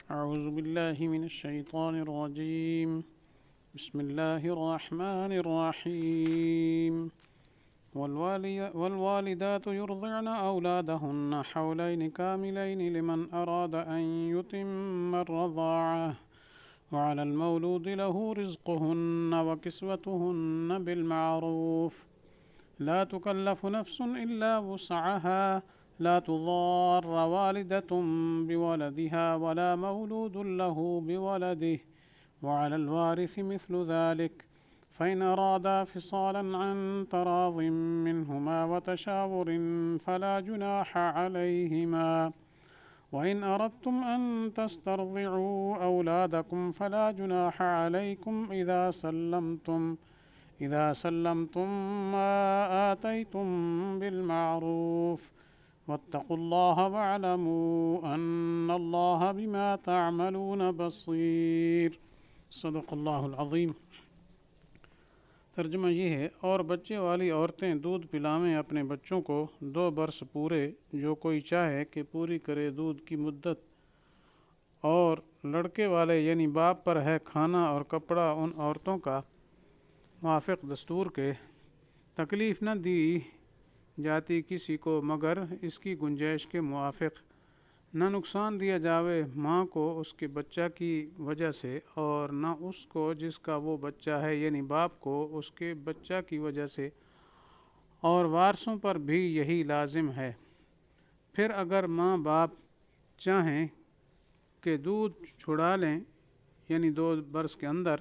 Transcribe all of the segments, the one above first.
أعوذ بالله من الشيطان الرجيم. بسم الله الرحمن الرحيم. والوالدات يرضعن أولادهن حولين كاملين لمن أراد أن يتم الرضاعة وعلى المولود له رزقهن وكسوتهن بالمعروف لا تكلف نفس إلا وسعها لا تضار والدة بولدها ولا مولود له بولده وعلى الوارث مثل ذلك فإن أرادا فصالا عن تراض منهما وتشاور فلا جناح عليهما وإن أردتم أن تسترضعوا أولادكم فلا جناح عليكم إذا سلمتم ما آتيتم بالمعروف واتقوا الله واعلموا أن الله بما تعملون بصير. صدق اللہ العظیم. ترجمہ یہ ہے، اور بچے والی عورتیں دودھ پلائیں اپنے بچوں کو 2 برس پورے، جو کوئی چاہے کہ پوری کرے دودھ کی مدت، اور لڑکے والے یعنی باپ پر ہے کھانا اور کپڑا ان عورتوں کا موافق دستور کے. تکلیف نہ دی جاتی کسی کو مگر اس کی گنجائش کے موافق. نہ نقصان دیا جاوے ماں کو اس کے بچہ کی وجہ سے، اور نہ اس کو جس کا وہ بچہ ہے یعنی باپ کو اس کے بچہ کی وجہ سے، اور وارثوں پر بھی یہی لازم ہے. پھر اگر ماں باپ چاہیں کہ دودھ چھڑا لیں یعنی 2 برس کے اندر،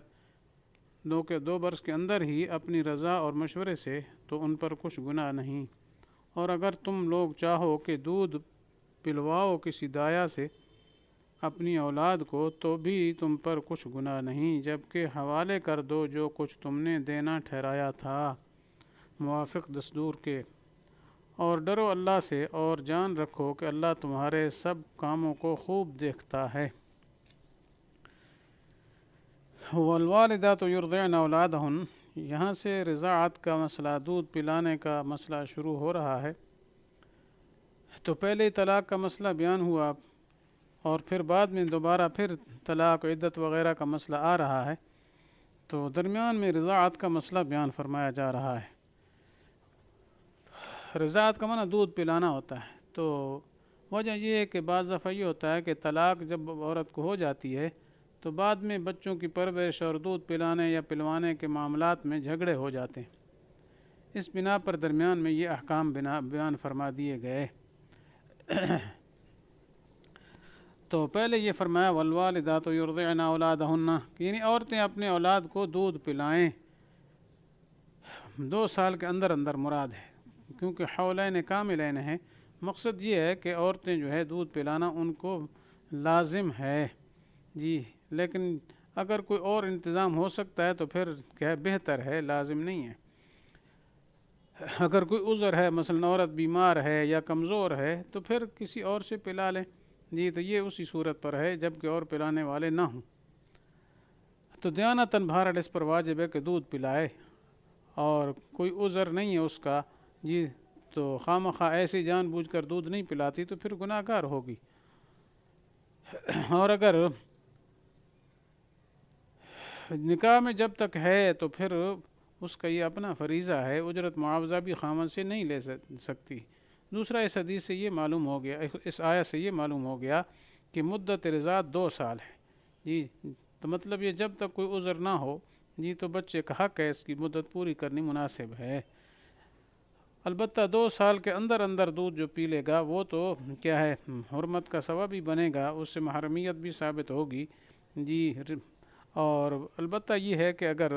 2 برس کے اندر ہی اپنی رضا اور مشورے سے، تو ان پر کچھ گناہ نہیں. اور اگر تم لوگ چاہو کہ دودھ پلواؤ کسی دایا سے اپنی اولاد کو، تو بھی تم پر کچھ گناہ نہیں، جبکہ حوالے کر دو جو کچھ تم نے دینا ٹھہرایا تھا موافق دستور کے. اور ڈرو اللہ سے اور جان رکھو کہ اللہ تمہارے سب کاموں کو خوب دیکھتا ہے. والوالدات یرضعن اولادہن، یہاں سے رضاعت کا مسئلہ، دودھ پلانے کا مسئلہ شروع ہو رہا ہے. تو پہلے طلاق کا مسئلہ بیان ہوا، اور پھر بعد میں دوبارہ پھر طلاق، عدت وغیرہ کا مسئلہ آ رہا ہے. تو درمیان میں رضاعت کا مسئلہ بیان فرمایا جا رہا ہے. رضاعت کا معنی دودھ پلانا ہوتا ہے. تو وجہ یہ ہے کہ بعض دفعہ یہ ہوتا ہے کہ طلاق جب عورت کو ہو جاتی ہے تو بعد میں بچوں کی پرورش اور دودھ پلانے یا پلوانے کے معاملات میں جھگڑے ہو جاتے ہیں. اس بنا پر درمیان میں یہ احکام بیان فرما دیے گئے. تو پہلے یہ فرمایا والوالدات یرضعن اولادہن، یعنی عورتیں اپنے اولاد کو دودھ پلائیں. 2 سال کے اندر اندر مراد ہے، کیونکہ حولین کاملین ہے. مقصد یہ ہے کہ عورتیں جو ہے دودھ پلانا ان کو لازم ہے جی، لیکن اگر کوئی اور انتظام ہو سکتا ہے تو پھر کیا بہتر ہے، لازم نہیں ہے. اگر کوئی عذر ہے، مثلا عورت بیمار ہے یا کمزور ہے، تو پھر کسی اور سے پلا لیں جی. تو یہ اسی صورت پر ہے جب کہ اور پلانے والے نہ ہوں. تو دیانتاً بہرحال اس پر واجب ہے کہ دودھ پلائے، اور کوئی عذر نہیں ہے اس کا جی، تو خواہ مخواہ ایسی جان بوجھ کر دودھ نہیں پلاتی تو پھر گناہ گار ہوگی. اور اگر نکاح میں جب تک ہے تو پھر اس کا یہ اپنا فریضہ ہے، اجرت معاوضہ بھی خامن سے نہیں لے سکتی. دوسرا، اس حدیث سے یہ معلوم ہو گیا، اس آیت سے یہ معلوم ہو گیا کہ مدت رضاعت 2 سال ہے جی. تو مطلب یہ جب تک کوئی عذر نہ ہو جی تو بچے کا حق ہے، اس کی مدت پوری کرنی مناسب ہے. البتہ 2 سال کے اندر اندر دودھ جو پی لے گا وہ تو کیا ہے، حرمت کا سبب بھی بنے گا، اس سے محرمیت بھی ثابت ہوگی جی. اور البتہ یہ ہے کہ اگر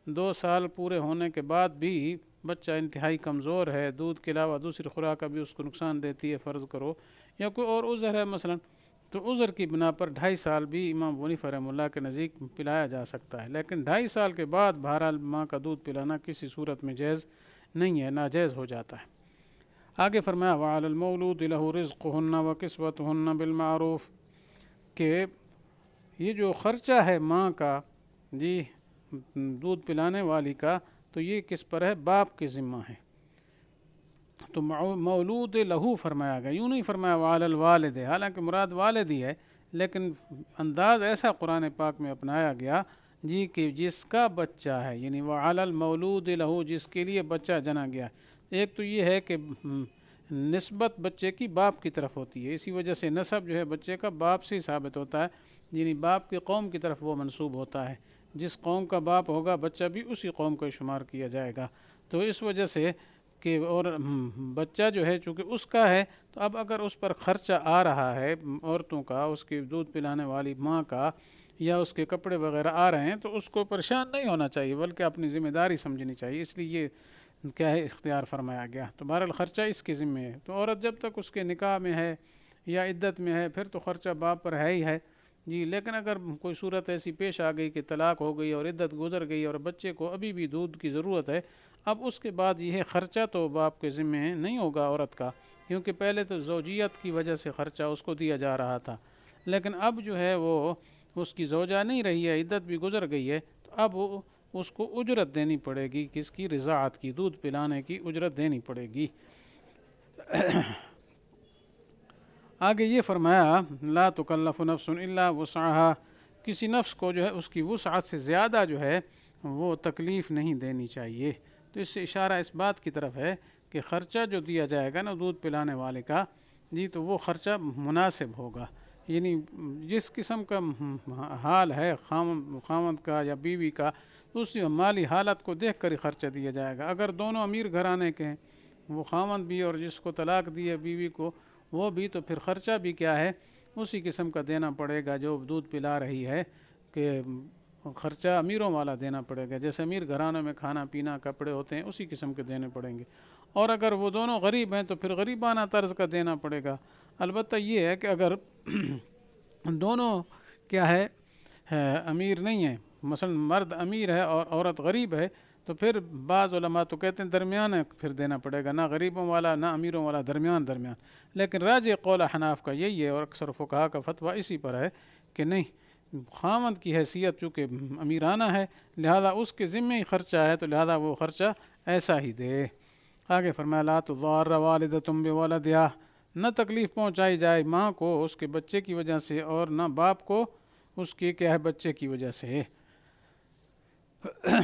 2 سال پورے ہونے کے بعد بھی بچہ انتہائی کمزور ہے، دودھ کے علاوہ دوسری خوراک بھی اس کو نقصان دیتی ہے فرض کرو، یا کوئی اور عذر ہے مثلا، تو عذر کی بنا پر 2.5 سال بھی امام ابو حنیفہ رحمہ اللہ کے نزدیک پلایا جا سکتا ہے. لیکن 2.5 سال کے بعد بہرحال ماں کا دودھ پلانا کسی صورت میں جائز نہیں ہے، ناجائز ہو جاتا ہے. آگے فرمایا وَعَلَى الْمَوْلُودِ لَهُ رِزْقُهُنَّ وَكِسْوَتُهُنَّ بِالْمَعْرُوفِ، کہ یہ جو خرچہ ہے ماں کا جی دودھ پلانے والی کا، تو یہ کس پر ہے؟ باپ کے ذمہ ہے. تو مولود لہو فرمایا گیا، یوں نہیں فرمایا وعلی الوالد، حالانکہ مراد والد ہی ہے، لیکن انداز ایسا قرآن پاک میں اپنایا گیا جی کہ جس کا بچہ ہے، یعنی وعلی المولود لہو، جس کے لیے بچہ جنا گیا، ایک تو یہ ہے کہ نسبت بچے کی باپ کی طرف ہوتی ہے، اسی وجہ سے نسب جو ہے بچے کا باپ سے ہی ثابت ہوتا ہے، یعنی باپ کی قوم کی طرف وہ منسوب ہوتا ہے، جس قوم کا باپ ہوگا بچہ بھی اسی قوم کا شمار کیا جائے گا۔ تو اس وجہ سے کہ اور بچہ جو ہے چونکہ اس کا ہے، تو اب اگر اس پر خرچہ آ رہا ہے عورتوں کا، اس کی دودھ پلانے والی ماں کا، یا اس کے کپڑے وغیرہ آ رہے ہیں، تو اس کو پریشان نہیں ہونا چاہیے بلکہ اپنی ذمہ داری سمجھنی چاہیے، اس لیے یہ کیا ہے اختیار فرمایا گیا۔ تو بہرحال خرچہ اس کے ذمہ ہے، تو عورت جب تک اس کے نکاح میں ہے یا عدت میں ہے پھر تو خرچہ باپ پر ہے ہی ہے جی۔ لیکن اگر کوئی صورت ایسی پیش آ گئی کہ طلاق ہو گئی اور عدت گزر گئی اور بچے کو ابھی بھی دودھ کی ضرورت ہے، اب اس کے بعد یہ خرچہ تو باپ کے ذمہ نہیں ہوگا عورت کا، کیونکہ پہلے تو زوجیت کی وجہ سے خرچہ اس کو دیا جا رہا تھا، لیکن اب جو ہے وہ اس کی زوجہ نہیں رہی ہے، عدت بھی گزر گئی ہے، تو اب اس کو اجرت دینی پڑے گی، کس کی؟ رضاعت کی، دودھ پلانے کی اجرت دینی پڑے گی۔ آگے یہ فرمایا لا تکلف نفس الا وسعها، کسی نفس کو جو ہے اس کی وسعت سے زیادہ جو ہے وہ تکلیف نہیں دینی چاہیے۔ تو اس سے اشارہ اس بات کی طرف ہے کہ خرچہ جو دیا جائے گا نا دودھ پلانے والے کا جی، تو وہ خرچہ مناسب ہوگا، یعنی جس قسم کا حال ہے خاوند کا یا بیوی کا، تو اس مالی حالت کو دیکھ کر ہی خرچہ دیا جائے گا۔ اگر دونوں امیر گھرانے کے ہیں، وہ خاوند بھی اور جس کو طلاق دی ہے بیوی کو وہ بھی، تو پھر خرچہ بھی کیا ہے اسی قسم کا دینا پڑے گا جو دودھ پلا رہی ہے، کہ خرچہ امیروں والا دینا پڑے گا، جیسے امیر گھرانوں میں کھانا پینا کپڑے ہوتے ہیں اسی قسم کے دینے پڑیں گے۔ اور اگر وہ دونوں غریب ہیں تو پھر غریبانہ طرز کا دینا پڑے گا۔ البتہ یہ ہے کہ اگر دونوں کیا ہے امیر نہیں ہیں، مثلا مرد امیر ہے اور عورت غریب ہے، تو پھر بعض علماء تو کہتے ہیں درمیان پھر دینا پڑے گا، نہ غریبوں والا نہ امیروں والا، درمیان۔ لیکن راجح قول حناف کا یہی ہے اور اکثر فقہا کا فتویٰ اسی پر ہے کہ نہیں، خاوند کی حیثیت چونکہ امیرانہ ہے لہذا اس کے ذمہ ہی خرچہ ہے، تو لہذا وہ خرچہ ایسا ہی دے۔ آگے فرمایا لا تضار والدۃ بولدہا، نہ تکلیف پہنچائی جائے ماں کو اس کے بچے کی وجہ سے، اور نہ باپ کو اس کے کیا ہے بچے کی وجہ سے۔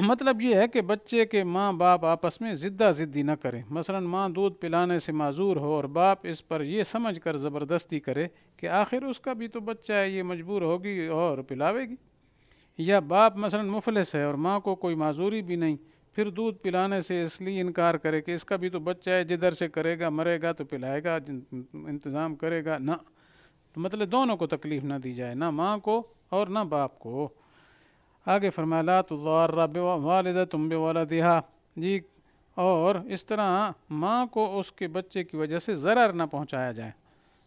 مطلب یہ ہے کہ بچے کے ماں باپ آپس میں زدی نہ کریں، مثلا ماں دودھ پلانے سے معذور ہو اور باپ اس پر یہ سمجھ کر زبردستی کرے کہ آخر اس کا بھی تو بچہ ہے، یہ مجبور ہوگی اور پلاوے گی، یا باپ مثلا مفلس ہے اور ماں کو کوئی معذوری بھی نہیں، پھر دودھ پلانے سے اس لیے انکار کرے کہ اس کا بھی تو بچہ ہے، جدھر سے کرے گا مرے گا تو پلائے گا، انتظام کرے گا، نہ، تو مطلب دونوں کو تکلیف نہ دی جائے، نہ ماں کو اور نہ باپ کو۔ آگے فرمایا لا تضار والدۃ بولدہا جی، اور اس طرح ماں کو اس کے بچے کی وجہ سے ضرر نہ پہنچایا جائے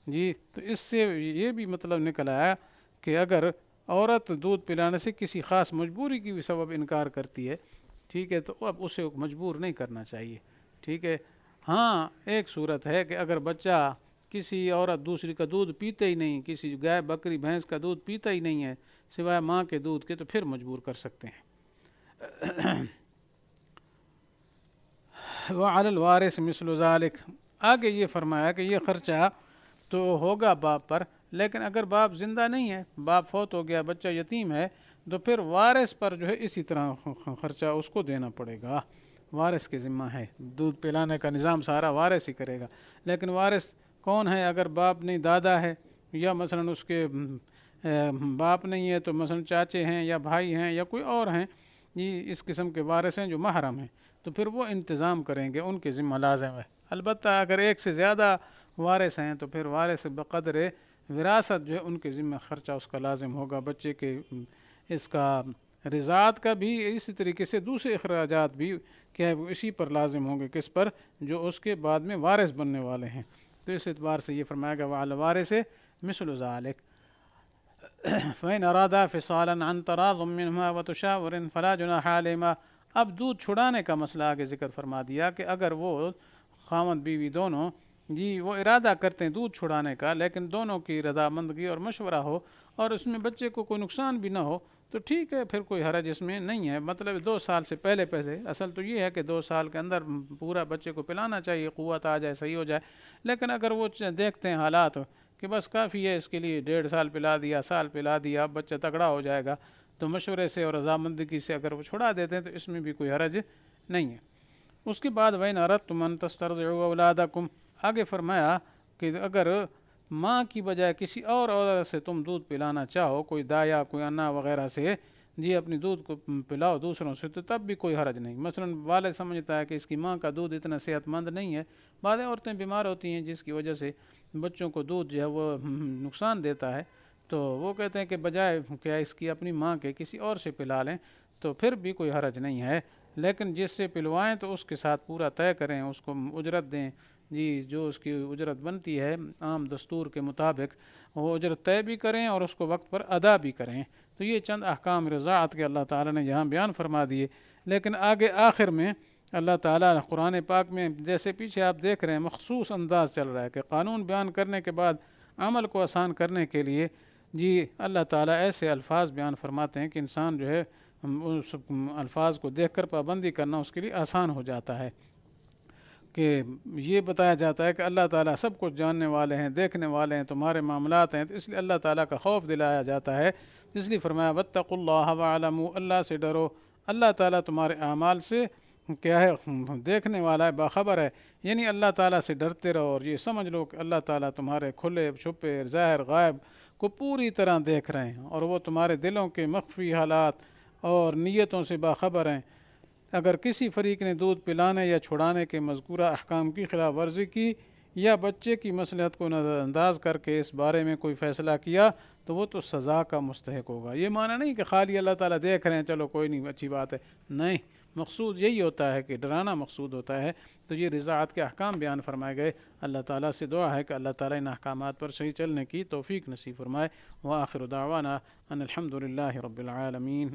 جی۔ تو اس سے یہ بھی مطلب نکل آیا کہ اگر عورت دودھ پلانے سے کسی خاص مجبوری کی بھی سبب انکار کرتی ہے، ٹھیک ہے، تو اب اسے مجبور نہیں کرنا چاہیے، ٹھیک ہے۔ ہاں ایک صورت ہے کہ اگر بچہ کسی عورت دوسری کا دودھ پیتے ہی نہیں، کسی گائے بکری بھینس کا دودھ پیتا ہی نہیں ہے سوائے ماں کے دودھ کے، تو پھر مجبور کر سکتے ہیں۔ وعلی الوارث مثل ذلک، آگے یہ فرمایا کہ یہ خرچہ تو ہوگا باپ پر، لیکن اگر باپ زندہ نہیں ہے، باپ فوت ہو گیا، بچہ یتیم ہے، تو پھر وارث پر جو ہے اسی طرح خرچہ اس کو دینا پڑے گا، وارث کے ذمہ ہے، دودھ پلانے کا نظام سارا وارث ہی کرے گا۔ لیکن وارث کون ہے؟ اگر باپ نہیں دادا ہے، یا مثلا اس کے باپ نہیں ہے تو مثلا چاچے ہیں یا بھائی ہیں یا کوئی اور ہیں، یہ اس قسم کے وارث ہیں جو محرم ہیں، تو پھر وہ انتظام کریں گے، ان کے ذمہ لازم ہے۔ البتہ اگر ایک سے زیادہ وارث ہیں تو پھر وارث بقدر وراثت جو ہے ان کے ذمہ خرچہ اس کا لازم ہوگا، بچے کے اس کا رضاعت کا بھی اسی طریقے سے دوسرے اخراجات بھی کیا ہے وہ اسی پر لازم ہوں گے، کس پر؟ جو اس کے بعد میں وارث بننے والے ہیں۔ تو اس اعتبار سے یہ فرمایا گیا وعلی الوارث مثل ذلک فإن أرادا فصالا عن تراض منهما وتشاور فلا جناح عليهما۔ اب دودھ چھڑانے کا مسئلہ آگے ذکر فرما دیا کہ اگر وہ خاوند بیوی دونوں جی وہ ارادہ کرتے ہیں دودھ چھڑانے کا، لیکن دونوں کی رضامندگی اور مشورہ ہو اور اس میں بچے کو کوئی نقصان بھی نہ ہو، تو ٹھیک ہے، پھر کوئی حرج اس میں نہیں ہے۔ مطلب 2 سال سے پہلے اصل تو یہ ہے کہ 2 سال کے اندر پورا بچے کو پلانا چاہیے، قوت آ جائے، صحیح ہو جائے۔ لیکن اگر وہ دیکھتے ہیں حالات کہ بس کافی ہے اس کے لیے 1.5 سال پلا دیا، سال پلا دیا، اب بچہ تگڑا ہو جائے گا، تو مشورے سے اور رضامندگی سے اگر وہ چھڑا دیتے ہیں تو اس میں بھی کوئی حرج نہیں ہے۔ اس کے بعد وَإِنْ أَرَدْتُمْ أَنْ تَسْتَرْضِعُوا أَوْلَادَكُمْ، آگے فرمایا کہ اگر ماں کی بجائے کسی اور عورت سے تم دودھ پلانا چاہو، کوئی دایا، کوئی انا وغیرہ سے، جی اپنی دودھ کو پلاؤ دوسروں سے، تو تب بھی کوئی حرج نہیں۔ مثلا والد سمجھتا ہے کہ اس کی ماں کا دودھ اتنا صحت مند نہیں ہے، بعض عورتیں بیمار ہوتی ہیں جس کی وجہ سے بچوں کو دودھ جو ہے وہ نقصان دیتا ہے، تو وہ کہتے ہیں کہ بجائے کیا اس کی اپنی ماں کے کسی اور سے پلا لیں، تو پھر بھی کوئی حرج نہیں ہے۔ لیکن جس سے پلوائیں تو اس کے ساتھ پورا طے کریں، اس کو اجرت دیں، جی جو اس کی اجرت بنتی ہے عام دستور کے مطابق وہ اجرت طے بھی کریں اور اس کو وقت پر ادا بھی کریں۔ تو یہ چند احکام رضاعت کے اللہ تعالیٰ نے یہاں بیان فرما دیے، لیکن آگے آخر میں اللہ تعالیٰ قرآن پاک میں جیسے پیچھے آپ دیکھ رہے ہیں مخصوص انداز چل رہا ہے کہ قانون بیان کرنے کے بعد عمل کو آسان کرنے کے لیے جی اللہ تعالیٰ ایسے الفاظ بیان فرماتے ہیں کہ انسان جو ہے اس الفاظ کو دیکھ کر پابندی کرنا اس کے لیے آسان ہو جاتا ہے، کہ یہ بتایا جاتا ہے کہ اللہ تعالیٰ سب کچھ جاننے والے ہیں، دیکھنے والے ہیں، تمہارے معاملات ہیں، تو اس لیے اللہ تعالیٰ کا خوف دلایا جاتا ہے، اس لیے فرمایا واتقوا اللہ واعلموا، اللہ سے ڈرو، اللہ تعالیٰ تمہارے اعمال سے کیا ہے دیکھنے والا ہے، باخبر ہے، یعنی اللہ تعالیٰ سے ڈرتے رہو اور یہ سمجھ لو کہ اللہ تعالیٰ تمہارے کھلے چھپے ظاہر غائب کو پوری طرح دیکھ رہے ہیں، اور وہ تمہارے دلوں کے مخفی حالات اور نیتوں سے باخبر ہیں۔ اگر کسی فریق نے دودھ پلانے یا چھڑانے کے مذکورہ احکام کی خلاف ورزی کی یا بچے کی مصلحت کو نظر انداز کر کے اس بارے میں کوئی فیصلہ کیا تو وہ تو سزا کا مستحق ہوگا۔ یہ معنی نہیں کہ خالی اللہ تعالیٰ دیکھ رہے ہیں چلو کوئی نہیں اچھی بات ہے، نہیں، مقصود یہی ہوتا ہے کہ ڈرانا مقصود ہوتا ہے۔ تو یہ رضاعت کے احکام بیان فرمائے گئے، اللہ تعالیٰ سے دعا ہے کہ اللہ تعالیٰ ان احکامات پر صحیح چلنے کی توفیق نصیب فرمائے۔ وآخر دعوانا ان الحمد للہ رب العالمین۔